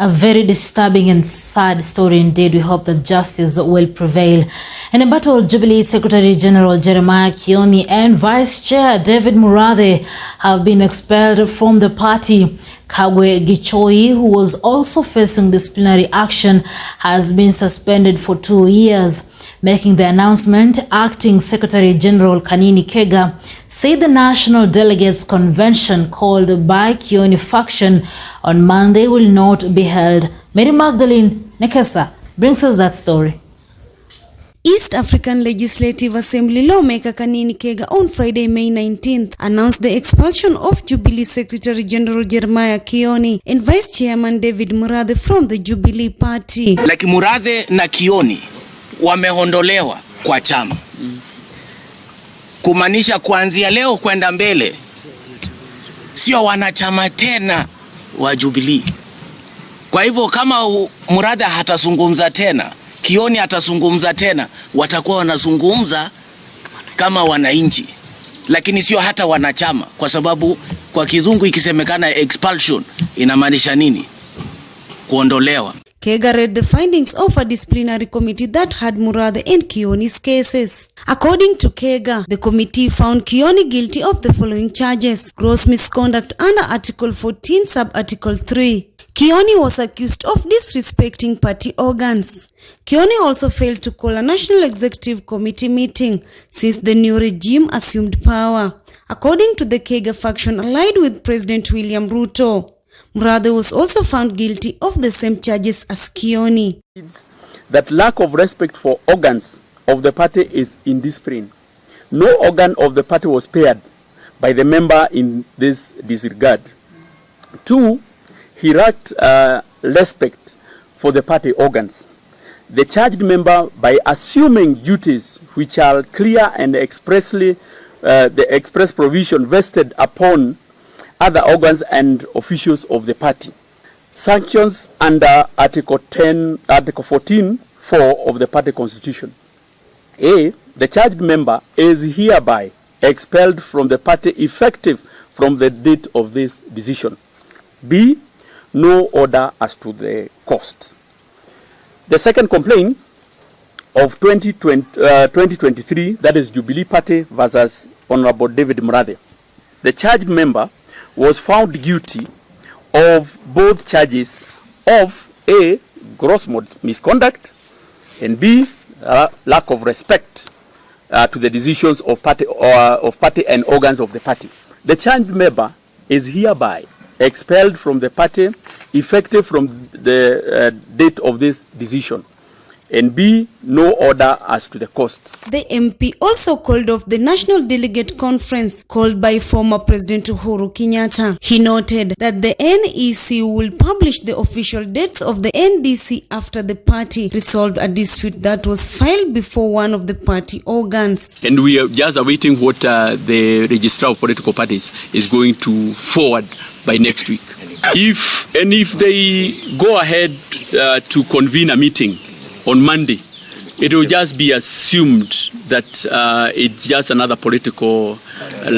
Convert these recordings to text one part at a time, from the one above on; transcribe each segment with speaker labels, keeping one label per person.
Speaker 1: A very disturbing and sad story indeed. We hope that justice will prevail. In a battle, Jubilee Secretary General Jeremiah Kioni and Vice Chair David Murathe have been expelled from the party. Kagwe Gichoi, who was also facing disciplinary action, has been suspended for 2 years. Making the announcement, Acting Secretary General Kanini Kega said the National Delegates Convention called by Kioni faction on Monday will not be held. Mary Magdalene Nekesa brings us that story.
Speaker 2: East African Legislative Assembly lawmaker Kanini Kega on Friday, May 19th, announced the expulsion of Jubilee Secretary General Jeremiah Kioni and Vice Chairman David Murathe from the Jubilee Party.
Speaker 3: Like Murathe na Kioni wameondolewa kwa chama. Kumaanisha kuanzia leo kwenda mbele sio wanachama tena wa Jubilee. Kwa hivyo kama Murathe hatazungumza tena, Kioni hatazungumza tena, watakuwa wanazungumza kama wananchi, lakini sio hata wanachama, kwa sababu kwa kizungu ikisemekana expulsion inamaanisha nini? Kuondolewa.
Speaker 2: Kega read the findings of a disciplinary committee that had Murathe and Kioni's cases. According to Kega, the committee found Kioni guilty of the following charges: gross misconduct under Article 14, Sub-Article 3. Kioni was accused of disrespecting party organs. Kioni also failed to call a National Executive Committee meeting since the new regime assumed power. According to the Kega faction allied with President William Ruto, Murathe was also found guilty of the same charges as Kioni.
Speaker 4: That lack of respect for organs of the party is indiscipline. No organ of the party was spared by the member in this disregard. 2, he lacked respect for the party organs. The charged member, by assuming duties which are clear and expressly the express provision vested upon other organs and officials of the party. Sanctions under Article 14(4) of the party constitution. A, the charged member is hereby expelled from the party effective from the date of this decision. B, no order as to the cost. The second complaint of 2023, that is Jubilee Party versus Honorable David Murathe. The charged member was found guilty of both charges of A, gross misconduct, and B, lack of respect to the decisions of party and organs of the party. The charged member is hereby expelled from the party effective from the date of this decision. And B, no order as to the cost.
Speaker 2: The MP also called off the National Delegate Conference called by former President Uhuru Kenyatta. He noted that the NEC will publish the official dates of the NDC after the party resolved a dispute that was filed before one of the party organs.
Speaker 4: And we are just awaiting what the Registrar of Political Parties is going to forward by next week. If they go ahead to convene a meeting on Monday, it will just be assumed that it's just another political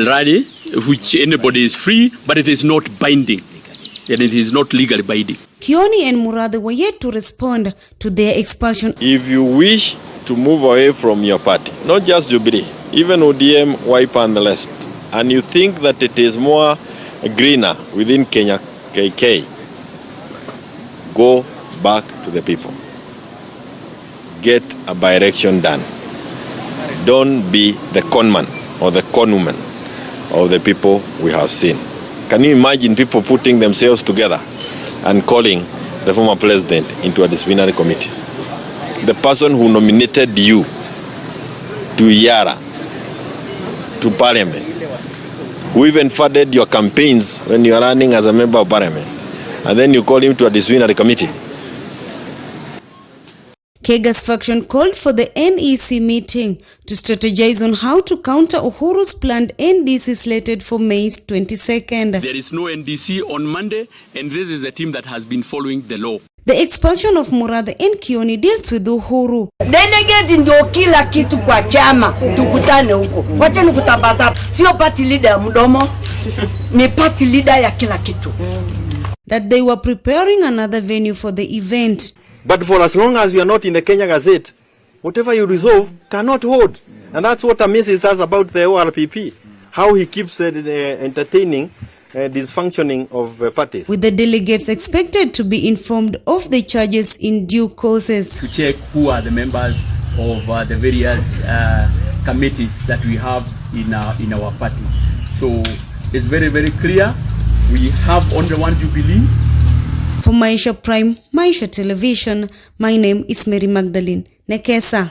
Speaker 4: rally, which anybody is free, but it is not binding, and it is not legally binding.
Speaker 2: Kioni and Murathe were yet to respond to their expulsion.
Speaker 5: If you wish to move away from your party, not just Jubilee, even ODM, Wiper and the rest, and you think that it is more greener within Kenya KK, go back to the people. Get a by-election done. Don't be the conman or the conwoman of the people we have seen. Can you imagine people putting themselves together and calling the former president into a disciplinary committee? The person who nominated you to Yara, to parliament, who even funded your campaigns when you are running as a member of parliament, and then you call him to a disciplinary committee.
Speaker 2: Kega's faction called for the NEC meeting to strategize on how to counter Uhuru's planned NDC slated for May 22nd.
Speaker 4: There is no NDC on Monday, and this is a team that has been following the law.
Speaker 2: The expulsion of Murathe and Kioni deals with Uhuru.
Speaker 6: Delegate ndio kila kitu kwa chama, tukutane huko. Wacha nikutabata, sio party leader mdomo, ni party leader ya kila kitu.
Speaker 2: that they were preparing another venue for the event.
Speaker 7: But for as long as you are not in the Kenya Gazette, whatever you resolve cannot hold. And that's what amazes us about the ORPP, how he keeps entertaining dysfunctioning of parties.
Speaker 2: With the delegates expected to be informed of the charges in due courses.
Speaker 4: To check who are the members of the various committees that we have in our party. So it's very, very clear. We have only one Jubilee.
Speaker 2: For Maisha Prime, Maisha Television, my name is Mary Magdalene Nekesa.